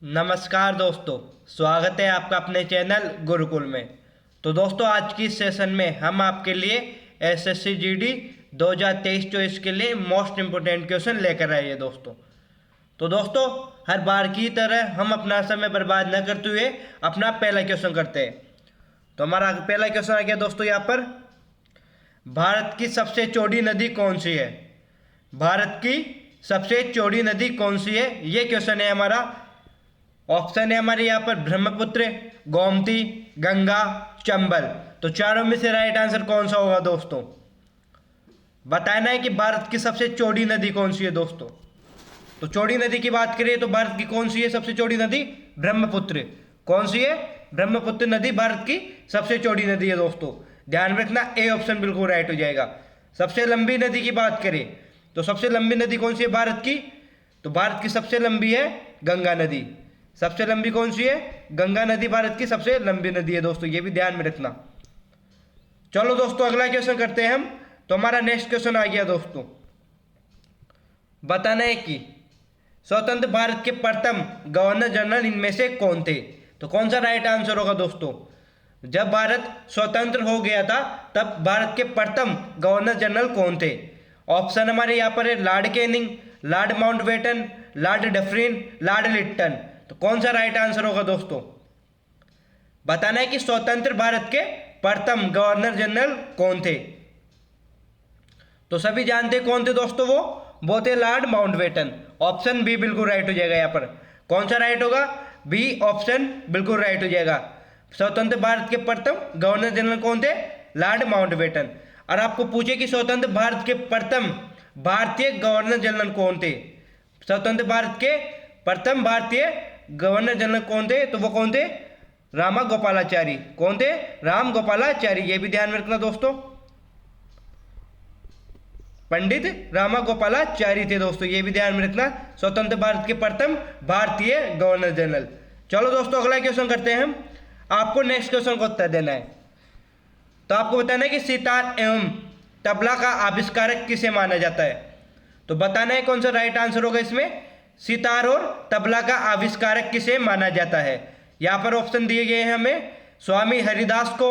नमस्कार दोस्तों, स्वागत है आपका अपने चैनल गुरुकुल में। तो दोस्तों, आज की इस सेशन में हम आपके लिए एसएससी जीडी 2023-24 के लिए मोस्ट इम्पोर्टेंट क्वेश्चन लेकर आए हैं दोस्तों। तो दोस्तों, हर बार की तरह हम अपना समय बर्बाद न करते हुए अपना पहला क्वेश्चन करते हैं। तो हमारा पहला क्वेश्चन आ गया दोस्तों यहाँ पर, भारत की सबसे चौड़ी नदी कौन सी है? भारत की सबसे चौड़ी नदी कौन सी है, ये क्वेश्चन है हमारा। ऑप्शन है हमारे यहाँ पर ब्रह्मपुत्र, गोमती, गंगा, चंबल। तो चारों में से राइट आंसर कौन सा होगा दोस्तों? बताना है कि भारत की सबसे चौड़ी नदी कौन सी है दोस्तों। तो चौड़ी नदी की बात करें तो भारत की कौन सी है सबसे चौड़ी नदी? ब्रह्मपुत्र। कौन सी है? ब्रह्मपुत्र नदी भारत की सबसे चौड़ी नदी है दोस्तों। ध्यान में रखना, ए ऑप्शन बिल्कुल राइट हो जाएगा। सबसे लंबी नदी की बात करें तो सबसे लंबी नदी कौन सी है भारत की? तो भारत की सबसे लंबी है गंगा नदी। सबसे लंबी कौन सी है? गंगा नदी भारत की सबसे लंबी नदी है दोस्तों, ये भी ध्यान में रखना। चलो दोस्तों, अगला क्वेश्चन करते हैं हम। तो हमारा नेक्स्ट क्वेश्चन आ गया दोस्तों, बताना है कि स्वतंत्र भारत के प्रथम गवर्नर जनरल इनमें से कौन थे? तो कौन सा राइट आंसर होगा दोस्तों? जब भारत स्वतंत्र हो गया था तब भारत के प्रथम गवर्नर जनरल कौन थे? ऑप्शन हमारे यहाँ पर है Lord Canning, Lord Mountbatten, Lord Dufferin, Lord Lytton. तो कौन सा राइट आंसर होगा दोस्तों? बताना है कि स्वतंत्र भारत के प्रथम गवर्नर जनरल कौन थे। तो सभी जानते कौन थे दोस्तों? वो थे लॉर्ड माउंटबेटन। ऑप्शन बी बिल्कुल राइट हो जाएगा यहाँ पर। कौन सा राइट होगा? बी ऑप्शन बिल्कुल राइट हो जाएगा। स्वतंत्र भारत के प्रथम गवर्नर जनरल कौन थे? Lord Mountbatten. और आपको पूछे कि स्वतंत्र भारत के प्रथम भारतीय गवर्नर जनरल कौन थे? स्वतंत्र भारत के प्रथम भारतीय गवर्नर जनरल कौन थे? तो वो कौन थे? रामा गोपालाचारी। कौन थे? राम गोपालाचारी। ये भी ध्यान में रखना दोस्तों, पंडित रामा गोपालाचारी थे दोस्तों, ये भी ध्यान में रखना। स्वतंत्र भारत के प्रथम भारतीय गवर्नर जनरल। चलो दोस्तों, अगला क्वेश्चन करते हैं हम। आपको नेक्स्ट क्वेश्चन का उत्तर देना है। तो आपको बताना है कि सितार एवं तबला का आविष्कारक किसे माना जाता है? तो बताना है कौन सा राइट आंसर होगा इसमें। सितार और तबला का आविष्कारक किसे माना जाता है? यहाँ पर ऑप्शन दिए गए हैं हमें, स्वामी हरिदास को,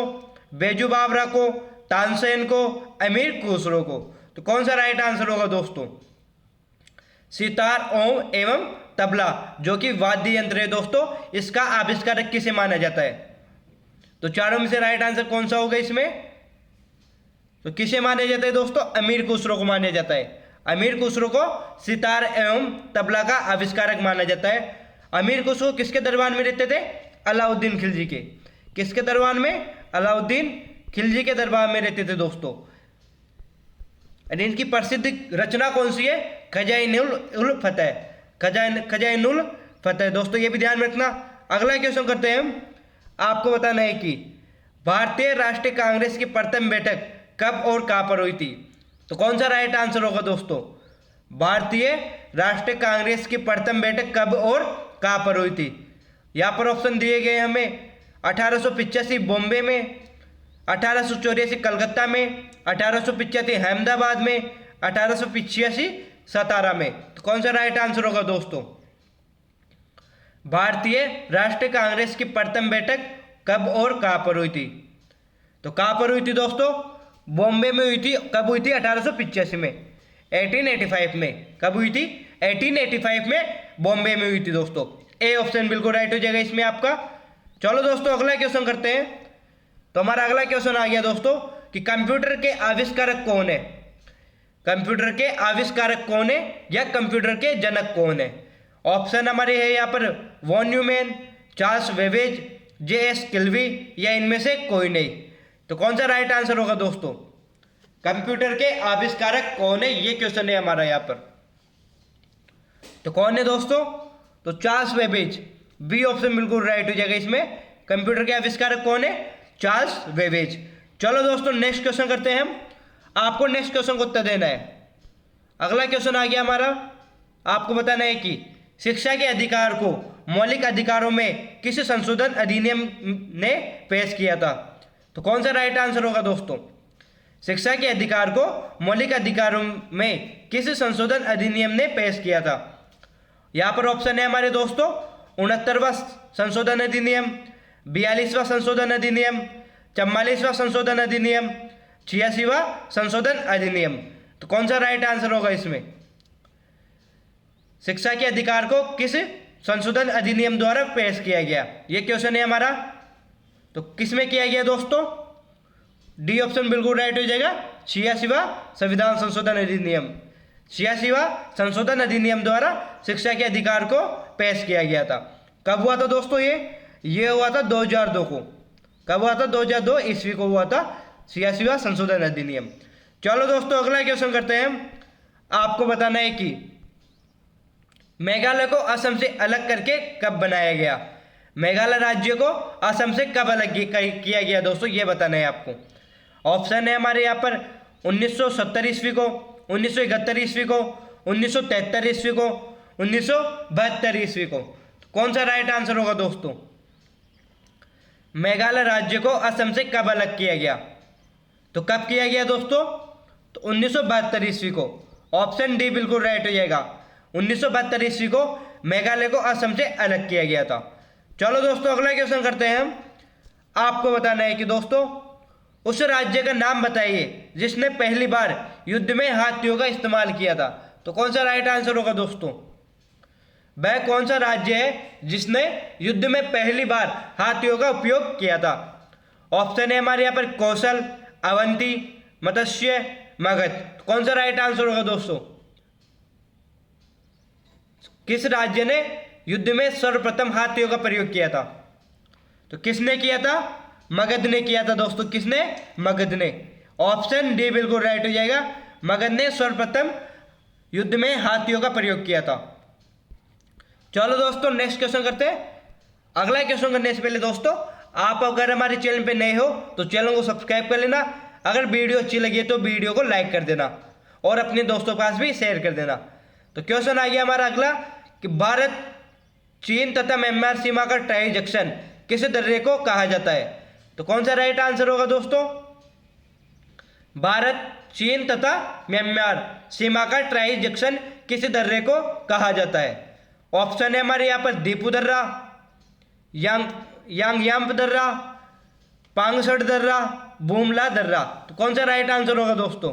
बैजू बावरा को, तानसेन को, अमीर खुसरो को। तो कौन सा राइट आंसर होगा दोस्तों? सितार एवं तबला जो कि वाद्य यंत्र है दोस्तों, इसका आविष्कारक किसे माना जाता है? तो चारों में से राइट आंसर कौन सा होगा इसमें? तो किसे माना जाता है दोस्तों? अमीर खुसरो को माना जाता है। अमीर खुसरो को सितार एवं तबला का आविष्कारक माना जाता है। अमीर खुसरो किसके दरबार में रहते थे? अलाउद्दीन खिलजी के। किसके दरबार में? अलाउद्दीन खिलजी के दरबार में रहते थे दोस्तों। इनकी प्रसिद्ध रचना कौन सी है? खजाइनुल फतेह। खजाइनुल फतेह दोस्तों, ये भी ध्यान में रखना। अगला क्वेश्चन करते हैं हम। आपको बताना है कि भारतीय राष्ट्रीय कांग्रेस की प्रथम बैठक कब और कहां पर हुई थी? तो कौन सा राइट आंसर होगा दोस्तों? भारतीय राष्ट्रीय कांग्रेस की प्रथम बैठक कब और कहां पर हुई थी? यहाँ पर ऑप्शन दिए गए हमें, 1885 बॉम्बे में, 1884 कलकत्ता में, 1885 अहमदाबाद में, 1885 सतारा में। तो कौन सा राइट आंसर होगा दोस्तों? भारतीय राष्ट्रीय कांग्रेस की प्रथम बैठक कब और कहां पर हुई थी? तो कहां पर हुई थी दोस्तों? बॉम्बे में हुई थी। कब हुई थी? 1885 में, 1885 में। कब हुई थी? 1885 में बॉम्बे में हुई थी दोस्तों। ए ऑप्शन बिल्कुल राइट हो जाएगा इसमें आपका। चलो दोस्तों, अगला क्वेश्चन करते हैं। तो हमारा अगला क्वेश्चन आ गया दोस्तों कि कंप्यूटर के आविष्कारक कौन है? कंप्यूटर के आविष्कारक कौन है या कंप्यूटर के जनक कौन है? ऑप्शन हमारे है यहाँ पर von Neumann, Charles Babbage, J S. Kilby या इनमें से कोई नहीं। तो कौन सा राइट आंसर होगा दोस्तों? कंप्यूटर के आविष्कारक कौन है, ये क्वेश्चन है हमारा यहाँ पर। तो कौन है दोस्तों? तो चार्ल्स बेबेज। बी ऑप्शन बिल्कुल राइट हो जाएगा इसमें। कंप्यूटर के आविष्कारक कौन है? Charles Babbage. चलो दोस्तों, नेक्स्ट क्वेश्चन करते हैं हम। आपको नेक्स्ट क्वेश्चन को उत्तर देना है। अगला क्वेश्चन आ गया हमारा। आपको बताना है कि शिक्षा के अधिकार को मौलिक अधिकारों में किस संशोधन अधिनियम ने पेश किया था? तो कौन सा राइट आंसर होगा दोस्तों? शिक्षा के अधिकार को मौलिक अधिकारों में किस संशोधन अधिनियम ने पेश किया था? यहाँ पर ऑप्शन है हमारे दोस्तों, 69वां संशोधन अधिनियम, 42वां संशोधन अधिनियम, 44वां संशोधन अधिनियम, 86वां संशोधन अधिनियम। तो कौन सा राइट आंसर होगा इसमें? शिक्षा के अधिकार को किस संशोधन अधिनियम द्वारा पेश किया गया, ये क्वेश्चन है हमारा। तो किस में किया गया दोस्तों? डी ऑप्शन बिल्कुल राइट हो जाएगा, 86वां संविधान संशोधन अधिनियम। 86वां संशोधन अधिनियम द्वारा शिक्षा के अधिकार को पेश किया गया था। कब हुआ था दोस्तों? ये हुआ था 2002 को। कब हुआ था? 2002 ईस्वी को हुआ था 86वां संशोधन अधिनियम। चलो दोस्तों अगला क्वेश्चन करते हैं हम। आपको बताना है कि मेघालय को असम से अलग करके कब बनाया गया? मेघालय राज्य को असम से कब अलग किया गया दोस्तों, ये बताना है आपको। ऑप्शन है हमारे यहाँ पर 1970 ईस्वी को, 1971 ईस्वी को, 1973 ईस्वी को, 1972 ईस्वी को। कौन सा राइट आंसर होगा दोस्तों? मेघालय राज्य को असम से कब अलग किया गया? तो कब किया गया दोस्तों? तो 1972 ईस्वी को। ऑप्शन डी बिल्कुल राइट हो जाएगा। 1972 ईस्वी को मेघालय को असम से अलग किया गया था। चलो दोस्तों अगला क्वेश्चन करते हैं हम। आपको बताना है कि दोस्तों उस राज्य का नाम बताइए जिसने पहली बार युद्ध में हाथियों का इस्तेमाल किया था। तो कौन सा राइट आंसर होगा दोस्तों? वह कौन सा राज्य है जिसने युद्ध में पहली बार हाथियों का उपयोग किया था? ऑप्शन है हमारे यहाँ पर कौशल, अवंती, मत्स्य, मगध। तो कौन सा राइट आंसर होगा दोस्तों? किस राज्य ने युद्ध में सर्वप्रथम हाथियों का प्रयोग किया था? तो किसने किया था? मगध ने किया था दोस्तों। किसने? मगध ने। ऑप्शन डी बिल्कुल राइट हो जाएगा। मगध ने सर्वप्रथम युद्ध में हाथियों का प्रयोग किया था। चलो दोस्तों नेक्स्ट क्वेश्चन करते हैं। अगला क्वेश्चन करने से पहले दोस्तों आप अगर हमारे चैनल पे नए हो तो चैनल को सब्सक्राइब कर लेना। अगर वीडियो अच्छी लगी है तो वीडियो को लाइक कर देना और अपने दोस्तों के पास भी शेयर कर देना। तो क्वेश्चन आ गया हमारा अगला कि भारत चीन तथा म्यांमार सीमा का ट्रांजैक्शन किस दर्रे को कहा जाता है? तो कौन सा राइट आंसर होगा दोस्तों? भारत चीन तथा म्यांमार सीमा का ट्रांजैक्शन किस दर्रे को कहा जाता है? ऑप्शन है हमारे यहाँ पर दीपू दर्रा, यांगयाम दर्रा, पांगसड़ दर्रा, बुमला दर्रा। तो कौन सा राइट आंसर होगा दोस्तों?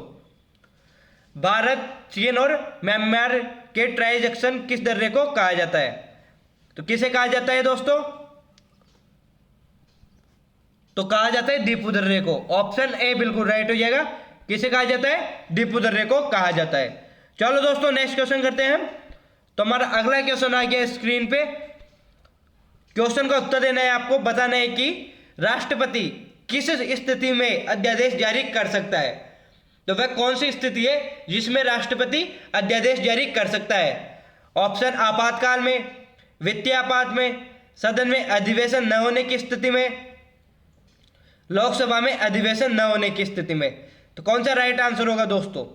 भारत चीन और म्यांमार के ट्रांजैक्शन किस दर्रे को कहा जाता है? तो किसे कहा जाता है दोस्तों? तो कहा जाता है दीपू दर्रे को। ऑप्शन ए बिल्कुल राइट हो जाएगा। किसे कहा जाता है? दीपू दर्रे को कहा जाता है। चलो दोस्तों नेक्स्ट क्वेश्चन करते हैं हम। तो हमारा अगला क्वेश्चन आ गया स्क्रीन पे। क्वेश्चन का उत्तर देना है आपको। बताना है कि राष्ट्रपति किस स्थिति में अध्यादेश जारी कर सकता है? तो वह कौन सी स्थिति है जिसमें राष्ट्रपति अध्यादेश जारी कर सकता है? ऑप्शन आपातकाल में, वित्तीय आपात में, सदन में अधिवेशन न होने की स्थिति में, लोकसभा में अधिवेशन न होने की स्थिति में। तो कौन सा राइट आंसर होगा दोस्तों?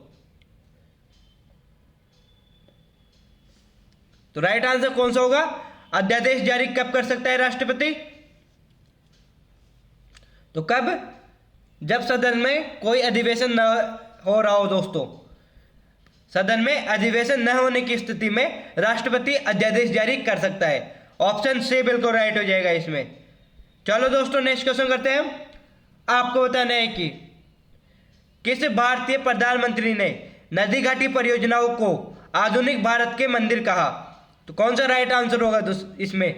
तो राइट आंसर कौन सा होगा? अध्यादेश जारी कब कर सकता है राष्ट्रपति? तो कब? जब सदन में कोई अधिवेशन न हो रहा हो दोस्तों। सदन में अधिवेशन न होने की स्थिति में राष्ट्रपति अध्यादेश जारी कर सकता है। ऑप्शन सी बिल्कुल राइट हो जाएगा इसमें। चलो दोस्तों नेक्स्ट क्वेश्चन करते हैं हम। आपको बताना है कि किस भारतीय प्रधानमंत्री ने नदी घाटी परियोजनाओं को आधुनिक भारत के मंदिर कहा? तो कौन सा राइट आंसर होगा इसमें?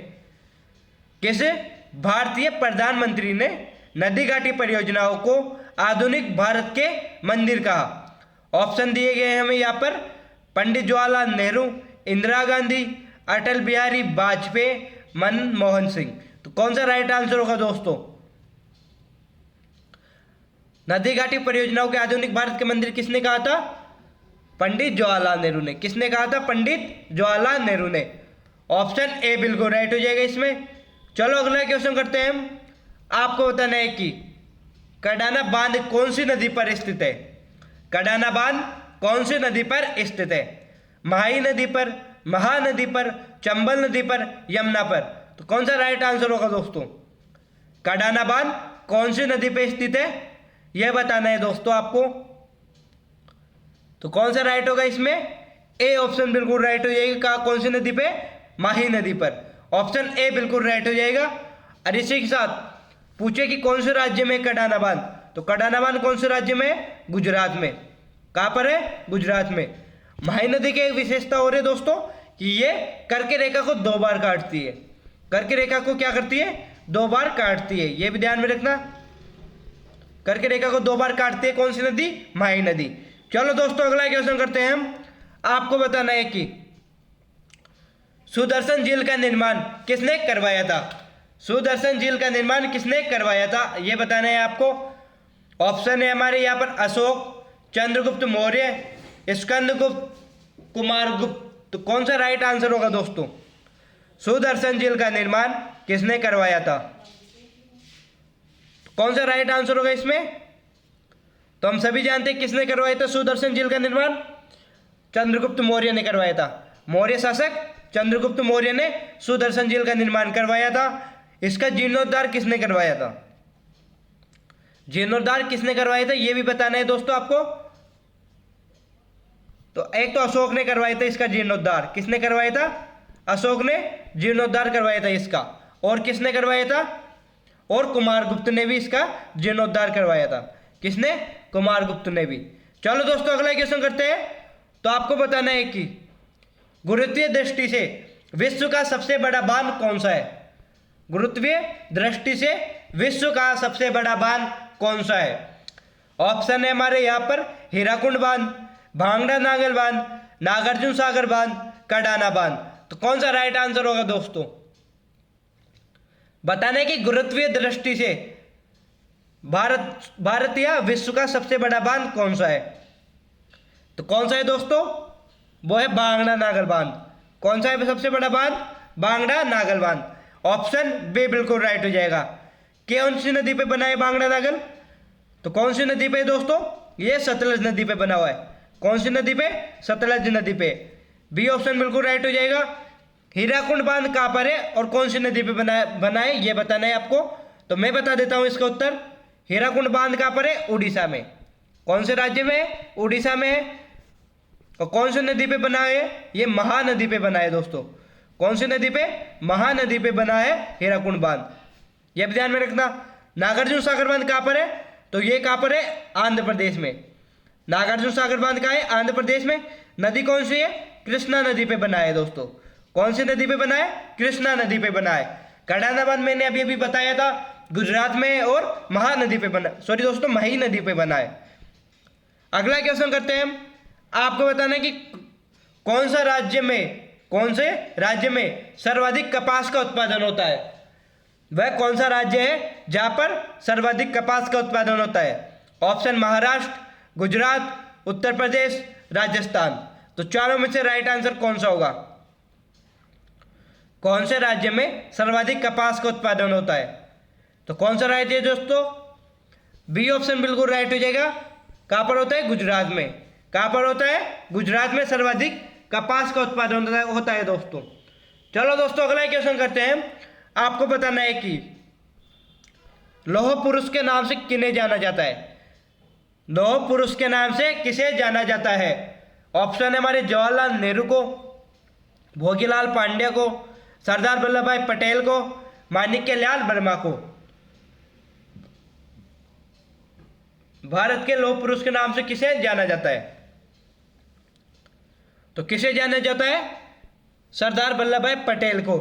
किस भारतीय प्रधानमंत्री ने नदी घाटी परियोजनाओं को आधुनिक भारत के मंदिर कहा? ऑप्शन दिए गए हैं हमें यहाँ पर पंडित जवाहरलाल नेहरू, इंदिरा गांधी, अटल बिहारी वाजपेयी, मनमोहन सिंह। तो कौन सा राइट आंसर होगा दोस्तों? नदी घाटी परियोजनाओं के आधुनिक भारत के मंदिर किसने कहा था? पंडित जवाहरलाल नेहरू ने। किसने कहा था? पंडित जवाहरलाल नेहरू ने। ऑप्शन ए बिल्कुल राइट हो जाएगा इसमें। चलो अगला क्वेश्चन करते हैं हम। आपको बताना है कि कडाना बांध कौन सी नदी पर स्थित है? कडाना बांध कौन सी नदी पर स्थित है? महाई नदी पर, महानदी पर, चंबल नदी पर, यमुना पर। तो कौन सा राइट आंसर होगा दोस्तों? कडाना बांध कौन सी नदी पर स्थित है यह बताना है दोस्तों आपको। तो कौन सा राइट होगा इसमें? ए ऑप्शन बिल्कुल राइट हो जाएगा। कौन सी नदी पे? माही नदी पर। ऑप्शन ए बिल्कुल राइट हो जाएगा। और इसी के साथ पूछे कि कौन से राज्य में कडाना बांध, तो कडाना बांध कौन से राज्य में है? गुजरात में। कहाँ पर है? गुजरात में। माही नदी की एक विशेषता और है दोस्तों कि ये कर्क रेखा को 2 बार काटती है। कर्क रेखा को क्या करती है? 2 बार काटती है, ये भी ध्यान में रखना। कर्क रेखा को 2 बार काटती है कौन सी नदी? माही नदी। चलो दोस्तों अगला क्वेश्चन करते हैं हम। आपको बताना है कि सुदर्शन झील का निर्माण किसने करवाया था? सुदर्शन झील का निर्माण किसने करवाया था, ये बताना है आपको। ऑप्शन है हमारे यहाँ पर अशोक, चंद्रगुप्त मौर्य, स्कंदगुप्त, कुमारगुप्त। तो कौन सा राइट आंसर होगा दोस्तों? सुदर्शन झील का निर्माण किसने करवाया था? कौन सा राइट आंसर होगा इसमें? तो हम सभी जानते हैं किसने करवाया था सुदर्शन झील का निर्माण? चंद्रगुप्त मौर्य ने करवाया था। मौर्य शासक चंद्रगुप्त मौर्य ने सुदर्शन झील का निर्माण करवाया था। इसका जीर्णोद्धार किसने करवाया था? जीर्णोद्धार किसने करवाया था ये भी बताना है दोस्तों आपको। तो एक तो अशोक ने करवाया था इसका जीर्णोद्धार। किसने करवाया था? अशोक ने जीर्णोद्धार करवाया था इसका। और किसने करवाया था? और कुमारगुप्त ने भी इसका जीर्णोद्धार करवाया था। किसने? कुमारगुप्त ने भी। चलो दोस्तों अगला क्वेश्चन करते हैं। तो आपको बताना है कि गुरुत्वीय दृष्टि से विश्व का सबसे बड़ा बांध कौन सा है? गुरुत्वीय दृष्टि से विश्व का सबसे बड़ा बांध कौन सा है? ऑप्शन है हमारे यहाँ पर हीराकुंड बांध, भांगड़ा नागल बांध, नागार्जुन सागर बांध, कडाना बांध। तो कौन सा राइट आंसर होगा दोस्तों? बताने की गुरुत्वीय दृष्टि से भारत या विश्व का सबसे बड़ा बांध कौन सा है? तो कौन सा है दोस्तों? वो है भांगड़ा नागल बांध। कौन सा है सबसे बड़ा बांध? भांगड़ा नागल बांध। ऑप्शन बी बिल्कुल राइट हो जाएगा। कौन सी नदी पे बना है भांगड़ा नागल? तो कौन सी नदी पे दोस्तों? ये सतलज नदी पे बना हुआ है। कौन सी नदी पे? सतलज नदी पे। बी ऑप्शन बिल्कुल राइट हो जाएगा। हीराकुंड बांध कहाँ पर है और कौन सी नदी पे बना है ये बताना है आपको। तो मैं बता देता हूँ इसका उत्तर। हीराकुंड बांध कहाँ पर है? उड़ीसा में। कौन से राज्य में है? उड़ीसा में है। और कौन सी नदी पे बना है? ये महानदी पे बना है दोस्तों। कौन सी नदी पे? महानदी पे बना है हीराकुंड बांध। यह भी ध्यान में रखना। नागार्जुन सागर बांध कहाँ पर है? तो ये कहाँ पर है? आंध्र प्रदेश में। नागार्जुन सागर बांध कहाँ है? आंध्र प्रदेश में। नदी कौन सी है? कृष्णा नदी पे बना है दोस्तों। कौन सी नदी पे बना है? कृष्णा नदी पे बना है। कडाना बांध मैंने अभी अभी बताया था गुजरात में है और महानदी पे बना, सॉरी दोस्तों मही नदी पे बना है। अगला क्वेश्चन करते हैं हम। आपको बताना है कि कौन से राज्य में सर्वाधिक कपास का उत्पादन होता है? वह कौन सा राज्य है जहां पर सर्वाधिक कपास का उत्पादन होता है? ऑप्शन महाराष्ट्र, गुजरात, उत्तर प्रदेश, राजस्थान। तो चारों में से राइट आंसर कौन सा होगा? कौन से राज्य में सर्वाधिक कपास का उत्पादन होता है? तो कौन सा राज्य है दोस्तों? बी ऑप्शन बिल्कुल राइट हो जाएगा। कहां पर होता है? गुजरात में। कहां पर होता है? गुजरात में सर्वाधिक कपास का उत्पादन होता है दोस्तों। चलो दोस्तों अगला क्वेश्चन करते हैं। आपको बताना है कि लौह पुरुष के नाम से किन्हें जाना जाता है? लौह पुरुष के नाम से किसे जाना जाता है? ऑप्शन है हमारे जवाहरलाल नेहरू को, भोगीलाल पांड्या को, सरदार वल्लभ भाई पटेल को, माणिक्यलाल वर्मा को। भारत के लौह पुरुष के नाम से किसे जाना जाता है? तो किसे जाना जाता है? सरदार वल्लभ भाई पटेल को।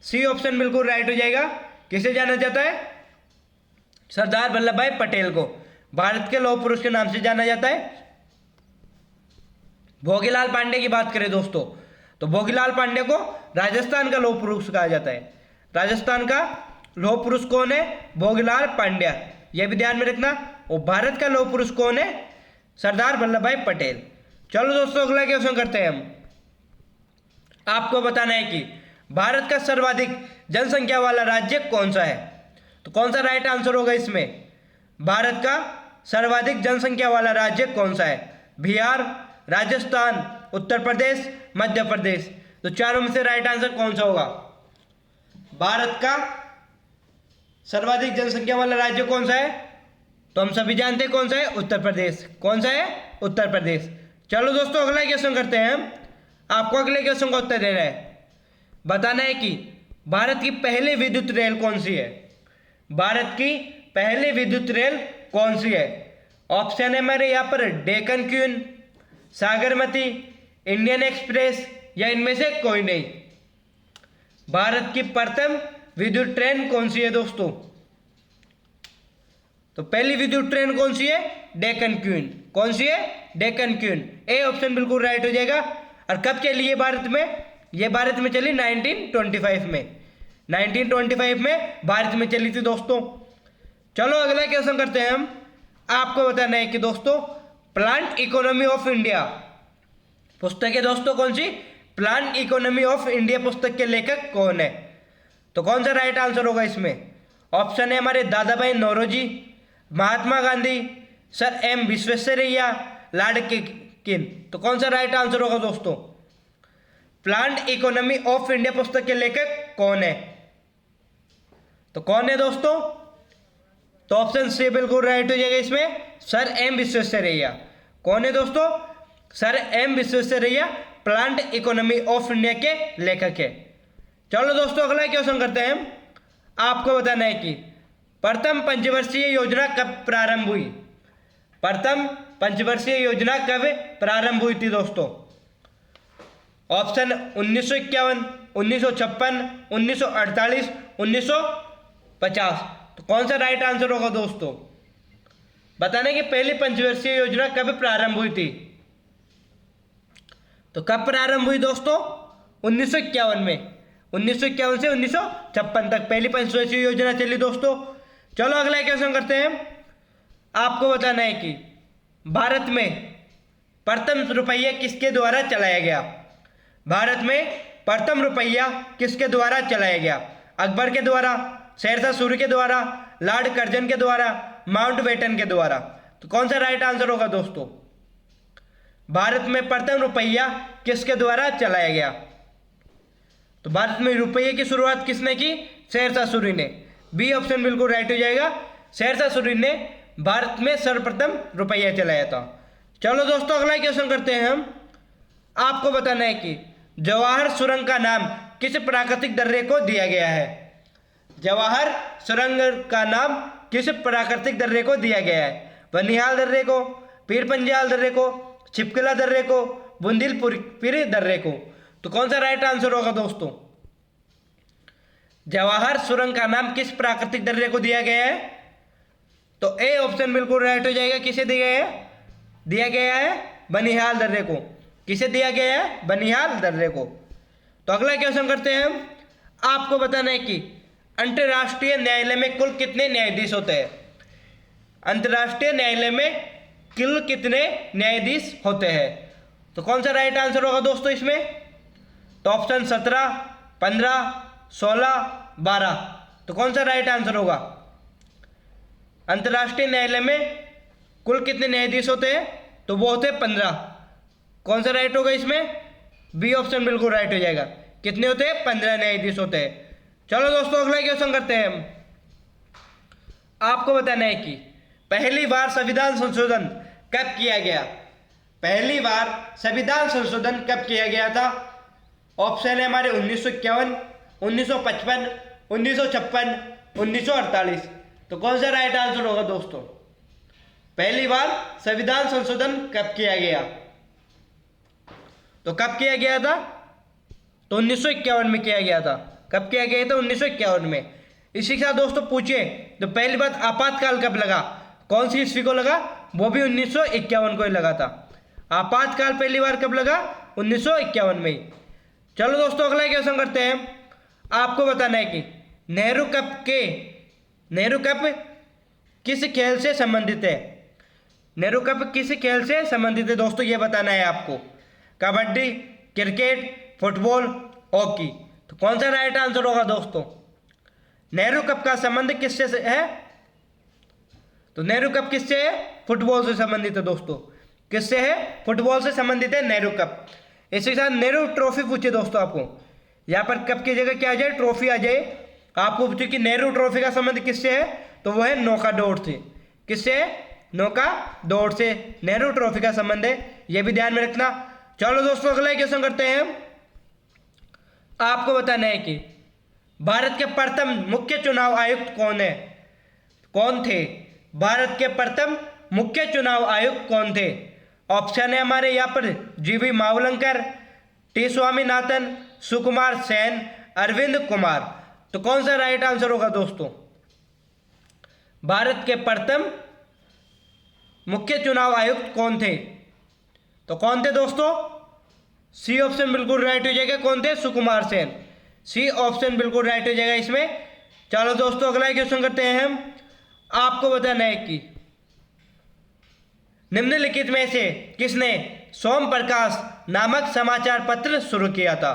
सी ऑप्शन बिल्कुल राइट हो जाएगा। किसे जाना जाता है? सरदार वल्लभ भाई पटेल को भारत के लौह पुरुष के नाम से जाना जाता है। भोगीलाल पांडे की बात करें दोस्तों तो भोगीलाल पांडे को राजस्थान का लौह पुरुष कहा जाता है। राजस्थान का लौह पुरुष कौन है? भोगीलाल पांड्या। यह भी ध्यान में रखना। और भारत का लौह पुरुष कौन है? सरदार वल्लभ भाई पटेल। चलो दोस्तों अगला क्वेश्चन करते हैं हम। आपको बताना है कि भारत का सर्वाधिक जनसंख्या वाला राज्य कौन सा है? तो कौन सा राइट आंसर होगा इसमें? भारत का सर्वाधिक जनसंख्या वाला राज्य कौन सा है? बिहार, राजस्थान, उत्तर प्रदेश, मध्य प्रदेश। तो चारों में से राइट आंसर कौन सा होगा? भारत का सर्वाधिक जनसंख्या वाला राज्य कौन सा है? तो हम सभी जानते हैं कौन सा है? उत्तर प्रदेश। कौन सा है? उत्तर प्रदेश। चलो दोस्तों अगला क्वेश्चन करते हैं हम। आपको अगले क्वेश्चन का उत्तर देना है। बताना है कि भारत की पहली विद्युत रेल कौन सी है? भारत की पहली विद्युत रेल कौन सी है? ऑप्शन है हमारे यहाँ पर Deccan queen, Sagarmati, Indian express या इनमें से कोई नहीं। भारत की प्रथम विद्युत ट्रेन कौन सी है दोस्तों? तो पहली विद्युत ट्रेन कौन सी है? डेक्कन क्वीन। कौन सी है? डेक्कन क्वीन। ए ऑप्शन बिल्कुल राइट हो जाएगा। और कब चली है भारत में? ये भारत में चली 1925 में। 1925 में भारत में चली थी दोस्तों। चलो अगला क्वेश्चन करते हैं हम। आपको बताना है कि दोस्तों प्लांट इकोनॉमी ऑफ इंडिया पुस्तक है दोस्तों कौन सी? प्लांट इकोनॉमी ऑफ इंडिया पुस्तक के लेखक कौन है? तो कौन सा राइट आंसर होगा इसमें? ऑप्शन है हमारे Dadabhai Naoroji, Mahatma Gandhi, sir M Visvesvaraya, lord किन। तो कौन सा राइट आंसर होगा दोस्तों? प्लांट इकोनॉमी ऑफ इंडिया पुस्तक के लेखक कौन है? तो कौन है दोस्तों? तो ऑप्शन सी बिल्कुल राइट हो जाएगा इसमें, सर एम विश्वेश्वरैया। कौन है दोस्तों? Sir M Visvesvaraya planned economy of India के लेखक है। चलो दोस्तों अगला क्वेश्चन करते हैं हम। आपको बताना है कि प्रथम पंचवर्षीय योजना कब प्रारंभ हुई? प्रथम पंचवर्षीय योजना कब प्रारंभ हुई थी दोस्तों? ऑप्शन 1951, 1956, 1948, 1950। तो कौन सा राइट आंसर होगा दोस्तों? बताने कि पहली पंचवर्षीय योजना कब प्रारंभ हुई थी? तो कब प्रारंभ हुई दोस्तों? 1951 में। 1951 से 1956 तक पहली पंचवर्षीय योजना चली दोस्तों। चलो अगला क्वेश्चन करते हैं। आपको बताना है कि भारत में प्रथम रुपया किसके द्वारा चलाया गया? भारत में प्रथम रुपया किसके द्वारा चलाया गया? अकबर के द्वारा, शेरशाह सूरी के द्वारा, लॉर्ड कर्जन के द्वारा, माउंटबेटन के द्वारा। तो कौन सा राइट आंसर होगा दोस्तों? भारत में प्रथम रुपया किसके द्वारा चलाया गया? तो भारत में रुपये की शुरुआत किसने की? शेरशाह सूरी ने। बी ऑप्शन बिल्कुल राइट हो जाएगा। शेरशाह सूरी ने भारत में सर्वप्रथम रुपया चलाया था। चलो दोस्तों अगला क्वेश्चन करते हैं हम। आपको बताना है कि जवाहर सुरंग का नाम किस प्राकृतिक दर्रे को दिया गया है? जवाहर सुरंग का नाम किस प्राकृतिक दर्रे को दिया गया है? बनिहाल दर्रे को, पीर पंजाल दर्रे को, छिपकला दर्रे को, बुंदेलपुर दर्रे को। तो कौन सा राइट आंसर होगा दोस्तों? जवाहर सुरंग का नाम किस प्राकृतिक दर्रे को दिया गया है? तो ए ऑप्शन बिल्कुल राइट हो जाएगा। किसे दिया गया है? दिया गया है बनिहाल दर्रे को। किसे दिया गया है? बनिहाल दर्रे को। तो अगला क्वेश्चन करते हैं हम। आपको बताना है कि अंतर्राष्ट्रीय न्यायालय में कुल कितने न्यायाधीश होते हैं? अंतर्राष्ट्रीय न्यायालय में कुल कितने न्यायाधीश होते हैं? तो कौन सा राइट आंसर होगा दोस्तों इसमें? तो ऑप्शन 17, 15, 16, 12। तो कौन सा राइट आंसर होगा? अंतर्राष्ट्रीय न्यायालय में कुल कितने न्यायाधीश होते हैं? तो वो होते हैं 15। कौन सा राइट होगा इसमें? बी ऑप्शन बिल्कुल राइट हो जाएगा। कितने होते हैं? 15 न्यायाधीश होते हैं। चलो दोस्तों अगला क्वेश्चन करते हैं हम। आपको बताना है कि पहली बार संविधान संशोधन कब किया गया? पहली बार संविधान संशोधन कब किया गया था? ऑप्शन है हमारे 1951, 1955, 1956, 1948। तो कौन सा राइट आंसर होगा दोस्तों? पहली बार संविधान संशोधन कब किया गया? तो कब किया गया था? तो 1951 में किया गया था। कब किया गया था? 1951 में। इसी के साथ दोस्तों पूछिए तो पहली बार आपातकाल कब लगा? कौन सी ईस्वी को लगा? वो भी 1951 को ही लगा था। आपातकाल पहली बार कब लगा? 1951 में ही। चलो दोस्तों अगला क्वेश्चन करते हैं। आपको बताना है कि नेहरू कप किस खेल से संबंधित है? नेहरू कप किस खेल से संबंधित है दोस्तों? ये बताना है आपको। Kabaddi, cricket, football, hockey. तो कौन सा राइट आंसर होगा दोस्तों? नेहरू कप का संबंध किससे है? तो नेहरू कप किससे है? फुटबॉल से संबंधित है दोस्तों। किससे है? फुटबॉल से संबंधित है नेहरू कप। इसी के साथ नेहरू ट्रॉफी पूछे दोस्तों आपको। यहाँ पर कप की जगह क्या आ जाए? ट्रॉफी आ जाए। आपको पूछे कि नेहरू ट्रॉफी का संबंध किससे है? तो वो है नौका दौड़ से। किससे है? नौका दौड़ से नेहरू ट्रॉफी का संबंध है। यह भी ध्यान में रखना। चलो दोस्तों अगला क्वेश्चन करते हैं। आपको बताना है कि भारत के प्रथम मुख्य चुनाव आयुक्त कौन थे? भारत के प्रथम मुख्य चुनाव आयुक्त कौन थे? ऑप्शन है हमारे यहाँ पर जीवी मावलंकर, टी स्वामीनाथन, सुकुमार सेन, अरविंद कुमार। तो कौन सा राइट आंसर होगा दोस्तों? भारत के प्रथम मुख्य चुनाव आयुक्त कौन थे? तो कौन थे दोस्तों? सी ऑप्शन बिल्कुल राइट हो जाएगा। कौन थे? सुकुमार सेन। सी ऑप्शन बिल्कुल राइट हो जाएगा इसमें। चलो दोस्तों अगला क्वेश्चन करते हैं हम। आपको बताना है कि निम्नलिखित में से किसने सोम प्रकाश नामक समाचार पत्र शुरू किया था?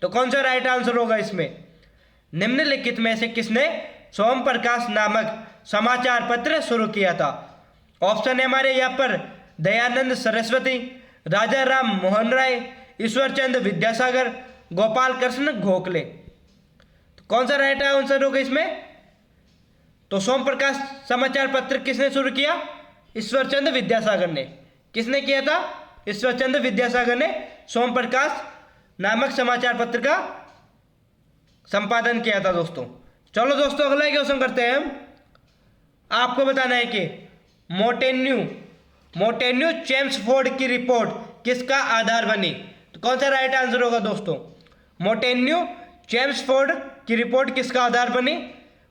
तो कौन सा राइट आंसर होगा इसमें? निम्नलिखित में से किसने सोम प्रकाश नामक समाचार पत्र शुरू किया था? ऑप्शन है हमारे यहाँ पर दयानंद सरस्वती, राजा राम मोहन राय, ईश्वरचंद विद्यासागर, गोपाल कृष्ण गोखले। तो कौन सा राइट आंसर होगा इसमें? तो सोम प्रकाश समाचार पत्र किसने शुरू किया? ईश्वरचंद विद्यासागर ने। किसने किया था? ईश्वरचंद विद्यासागर ने सोम प्रकाश नामक समाचार पत्र का संपादन किया था दोस्तों। चलो दोस्तों अगला क्वेश्चन करते हैं हम। आपको बताना है कि मोटेन्यू चेम्सफोर्ड की रिपोर्ट किसका आधार बनी? तो कौन सा राइट आंसर होगा दोस्तों? मोटेन्यू चेम्सफोर्ड की रिपोर्ट किसका आधार बनी?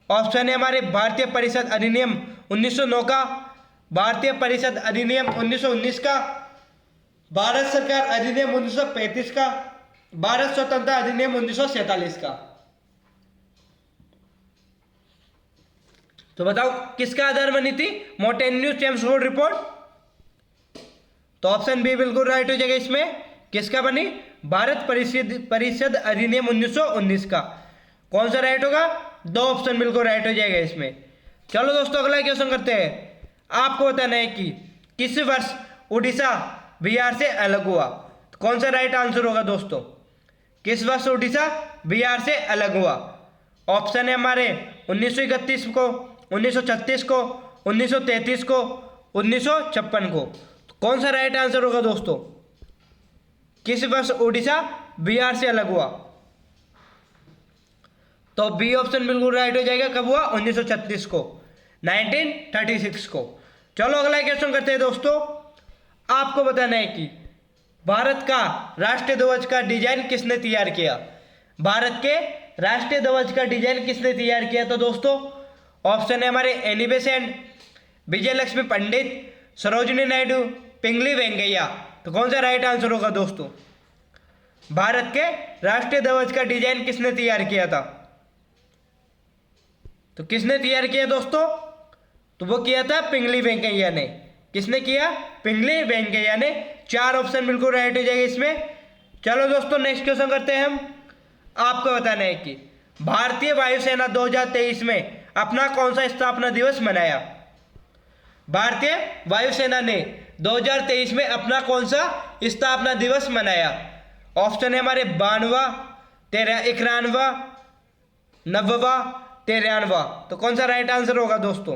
ऑप्शन है हमारे भारतीय परिषद अधिनियम 1909 का, भारतीय परिषद अधिनियम 1919 का, भारत सरकार अधिनियम 1935 का, भारत स्वतंत्रता अधिनियम 1947 का। तो बताओ किसका आधार बनी थी मोटेन्यू चेम्सफोर्ड रिपोर्ट? तो ऑप्शन बी बिल्कुल राइट हो जाएगा इसमें। किसका बनी? भारत परिषद अधिनियम 1919 का। कौन सा राइट होगा? दो ऑप्शन बिल्कुल राइट हो जाएगा इसमें। चलो दोस्तों अगला क्वेश्चन करते हैं। आपको बताना है कि किस वर्ष उड़ीसा बिहार से अलग हुआ? तो कौन सा राइट आंसर होगा दोस्तों? किस वर्ष उड़ीसा बिहार से अलग हुआ? ऑप्शन है हमारे 1931 को, 1936 को, 1933 को, 1956 को। तो कौन सा राइट आंसर होगा दोस्तों? किस वर्ष उड़ीसा बिहार से अलग हुआ? तो बी ऑप्शन बिल्कुल राइट हो जाएगा। कब हुआ? 1936 को, 1936 को। चलो अगला क्वेश्चन करते हैं दोस्तों। आपको बताना है कि भारत का राष्ट्रीय ध्वज का डिजाइन किसने तैयार किया? भारत के राष्ट्रीय ध्वज का डिजाइन किसने तैयार किया? तो दोस्तों ऑप्शन है हमारे एनी बेसेंट, विजय लक्ष्मी पंडित, सरोजिनी नायडू, पिंगली वेंकैया। तो कौन सा राइट आंसर होगा दोस्तों? भारत के राष्ट्रीय ध्वज का डिजाइन किसने तैयार किया था? तो किसने तैयार किया दोस्तों? तो वो किया था पिंगली वेंकैया ने। किसने किया? पिंगली वेंकैया ने। चार ऑप्शन बिल्कुल राइट हो जाएगा इसमें। चलो दोस्तों नेक्स्ट क्वेश्चन करते हैं हम। आपको बताना है कि भारतीय वायुसेना 2023 में अपना कौन सा स्थापना दिवस मनाया? भारतीय वायुसेना ने 2023 में अपना कौन सा स्थापना दिवस मनाया? ऑप्शन है हमारे 92, 91, 90, 93। तो कौन सा राइट आंसर होगा दोस्तों?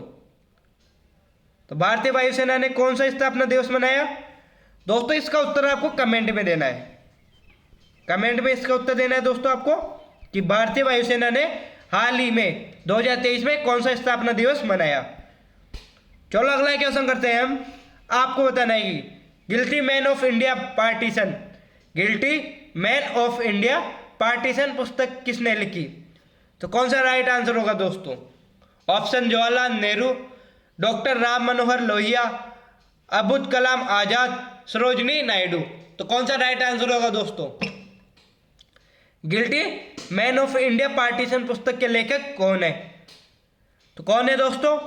तो भारतीय वायुसेना ने कौन सा स्थापना दिवस मनाया? दोस्तों इसका उत्तर आपको कमेंट में देना है। कमेंट में इसका उत्तर देना है दोस्तों आपको कि भारतीय वायुसेना ने हाल ही में 2023 में कौन सा स्थापना दिवस मनाया। चलो अगला क्वेश्चन करते हैं हम। आपको बताना है कि guilty man of India partition पुस्तक किसने लिखी? तो कौन सा राइट आंसर होगा दोस्तों? Option Jawaharlal Nehru, doctor Ram Manohar Lohia, Abdul Kalam Azad, Sarojini Naidu. तो कौन सा राइट आंसर होगा दोस्तों? Guilty man of India partition पुस्तक के लेखक कौन है? तो कौन है दोस्तों?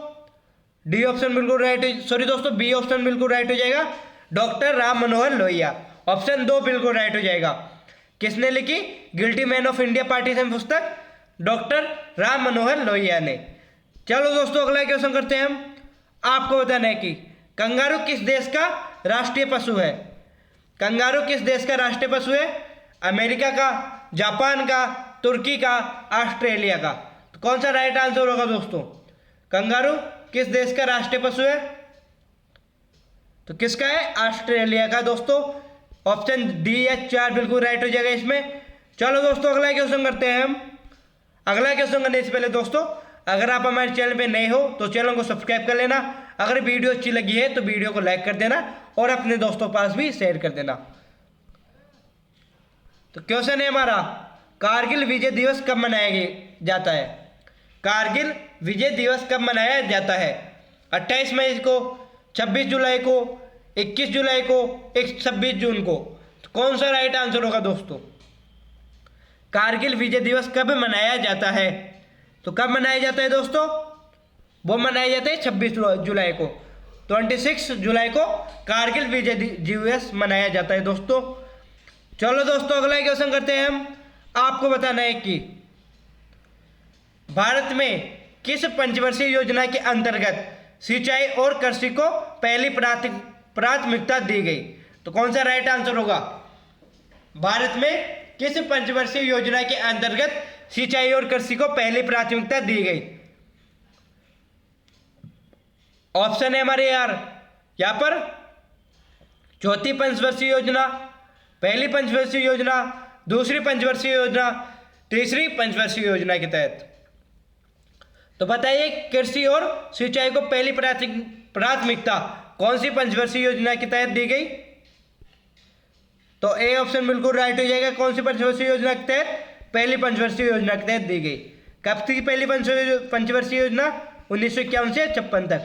डी ऑप्शन बिल्कुल राइट, सॉरी दोस्तों बी ऑप्शन बिल्कुल राइट हो जाएगा, डॉक्टर राम मनोहर लोहिया। ऑप्शन 2 बिल्कुल राइट हो जाएगा। किसने लिखी guilty man of India partition पुस्तक? डॉक्टर राम मनोहर लोहिया ने। चलो दोस्तों अगला क्वेश्चन करते हैं हम। आपको बताना है कि कंगारू किस देश का राष्ट्रीय पशु है? कंगारू किस देश का राष्ट्रीय पशु है? अमेरिका का, जापान का, तुर्की का, ऑस्ट्रेलिया का। तो कौन सा राइट आंसर होगा दोस्तों? कंगारू किस देश का राष्ट्रीय पशु है? तो किसका है? ऑस्ट्रेलिया का दोस्तों। ऑप्शन डी या 4 बिल्कुल राइट हो जाएगा इसमें। चलो दोस्तों अगला क्वेश्चन करते हैं हम। अगला क्वेश्चन करने से पहले दोस्तों, अगर आप हमारे चैनल पे नए हो तो चैनल को सब्सक्राइब कर लेना। अगर वीडियो अच्छी लगी है तो वीडियो को लाइक कर देना और अपने दोस्तों के पास भी शेयर कर देना। तो क्वेश्चन है हमारा, कारगिल विजय दिवस कब मनाया जाता है? कारगिल विजय दिवस कब मनाया जाता है? 28 मई को, 26 जुलाई को, 21 जुलाई को, 26 जून को। तो कौन सा राइट आंसर होगा दोस्तों? कारगिल विजय दिवस कब मनाया जाता है? तो कब मनाया जाता है दोस्तों? वो मनाया जाता है 26 जुलाई को। 26 जुलाई को कारगिल विजय दिवस मनाया जाता है दोस्तों। चलो दोस्तों, अगला क्वेश्चन करते हैं हम। आपको बताना है कि भारत में किस पंचवर्षीय योजना के अंतर्गत सिंचाई और कृषि को पहली प्राथमिकता दी गई? तो कौन सा राइट आंसर होगा? भारत में किस पंचवर्षीय योजना के अंतर्गत सिंचाई और कृषि को पहली प्राथमिकता दी गई? ऑप्शन है हमारे यहाँ पर चौथी पंचवर्षीय योजना, पहली पंचवर्षीय योजना, दूसरी पंचवर्षीय योजना, तीसरी पंचवर्षीय योजना के तहत। तो बताइए, कृषि और सिंचाई को पहली प्राथमिकता कौन सी पंचवर्षीय योजना के तहत दी गई? तो ए ऑप्शन बिल्कुल राइट हो जाएगा। कौन सी पंचवर्षीय योजना के तहत? पहली पंचवर्षीय योजना के तहत दी गई। कब थी पहली पंचवर्षीय योजना? 1951 से 56 तक।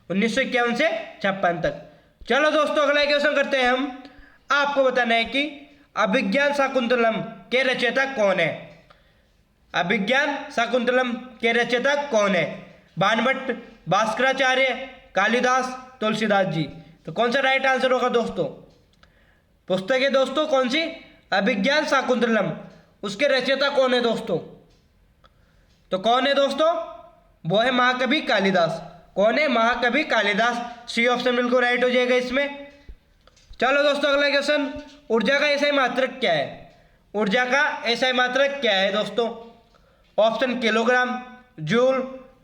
1951 से 56 तक। चलो दोस्तों, अगला क्वेश्चन करते हैं हम। आपको बताना है कि अभिज्ञान शाकुंतलम के रचयिता कौन है? अभिज्ञान शाकुंतलम के रचयिता कौन है? भानभट्ट, भास्कराचार्य, कालिदास, तुलसीदास जी। तो कौन सा राइट आंसर होगा दोस्तों? पुस्तक है दोस्तों कौन सी? अभिज्ञान शाकुंतलम। उसके रचयिता कौन है दोस्तों? तो कौन है दोस्तों? वो है महाकवि कालिदास। कौन है? महाकवि कालिदास। सी ऑप्शन बिल्कुल राइट हो जाएगा इसमें। चलो दोस्तों, अगला क्वेश्चन, ऊर्जा का एसआई मात्रक क्या है? ऊर्जा का एसआई मात्रक क्या है दोस्तों? ऑप्शन किलोग्राम, जूल,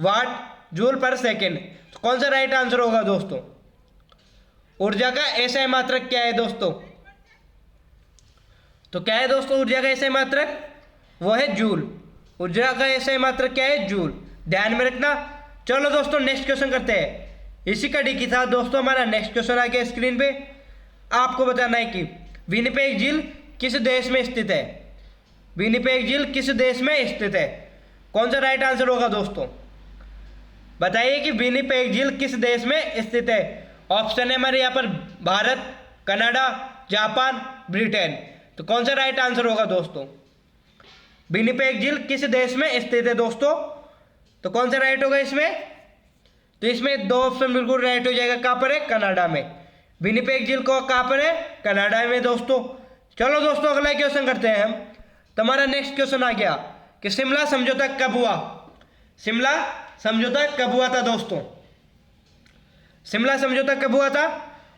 वाट, जूल पर सेकेंड। तो कौन सा राइट आंसर होगा दोस्तों? ऊर्जा का एसआई मात्रक क्या है दोस्तों? तो क्या है दोस्तों ऊर्जा का एसआई मात्रक? वो है जूल। ऊर्जा का एसआई मात्रक क्या है? जूल। ध्यान में रखना। चलो दोस्तों, नेक्स्ट क्वेश्चन करते हैं। इसी कड़ी के साथ दोस्तों हमारा नेक्स्ट क्वेश्चन आ गया स्क्रीन पे। आपको बताना है कि विनिपेग झील किस देश में स्थित है? विनिपेग झील किस देश में स्थित है? कौन सा राइट आंसर होगा दोस्तों? बताइए कि विनिपेग झील किस देश में स्थित है? ऑप्शन है हमारे यहाँ पर भारत, कनाडा, जापान, ब्रिटेन। तो कौन सा राइट आंसर होगा दोस्तों? विनिपेग झील किस देश में स्थित है दोस्तों? तो कौन सा राइट होगा इसमें? तो इसमें दो ऑप्शन बिल्कुल राइट हो जाएगा। कहाँ पर है? कनाडा में। विनिपेग झील को कहाँ पर है? कनाडा में दोस्तों। चलो दोस्तों, अगला क्वेश्चन करते हैं हम। तो हमारा नेक्स्ट क्वेश्चन आ गया कि शिमला समझौता कब हुआ? शिमला समझौता कब हुआ था दोस्तों? शिमला समझौता कब हुआ था?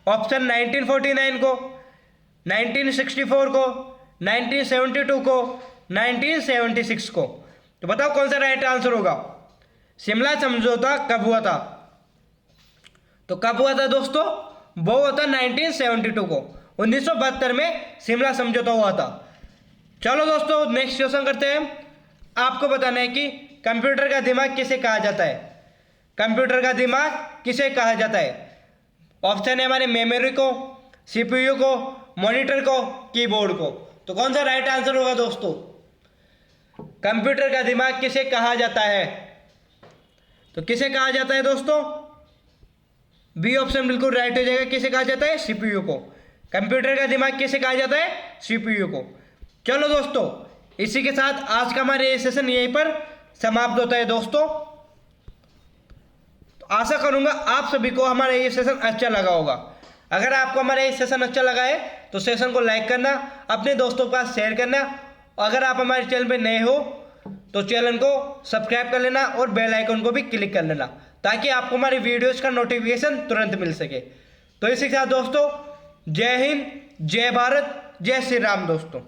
ऑप्शन 1949 को, 1964 को, 1972 को, 1976 को। तो बताओ कौन सा राइट आंसर होगा? शिमला समझौता कब हुआ था? तो कब हुआ था दोस्तों? वो हुआ था 1972 को। 1972 में शिमला समझौता हुआ था। चलो दोस्तों, नेक्स्ट क्वेश्चन करते हैं। आपको बताना है कि कंप्यूटर का दिमाग किसे कहा जाता है? कंप्यूटर का दिमाग किसे कहा जाता है? ऑप्शन है हमारे मेमोरी को, सीपीयू को, मॉनिटर को, कीबोर्ड को। तो कौन सा राइट आंसर होगा दोस्तों? कंप्यूटर का दिमाग किसे कहा जाता है? तो किसे कहा जाता है दोस्तों? बी ऑप्शन बिल्कुल राइट हो जाएगा। किसे कहा जाता है? सीपीयू को। कंप्यूटर का दिमाग किसे कहा जाता है? सीपीयू को। चलो दोस्तों, इसी के साथ आज का हमारा ये सेशन यहीं पर समाप्त होता है दोस्तों। तो आशा करूंगा आप सभी को हमारा ये सेशन अच्छा लगा होगा। अगर आपको हमारा ये सेशन अच्छा लगा है तो सेशन को लाइक करना, अपने दोस्तों के पास शेयर करना। अगर आप हमारे चैनल पे नए हो तो चैनल को सब्सक्राइब कर लेना और बेल आइकन को भी क्लिक कर लेना, ताकि आपको हमारी वीडियोज़ का नोटिफिकेशन तुरंत मिल सके। तो इसी के साथ दोस्तों, जय हिंद, जय भारत, जय श्री राम दोस्तों।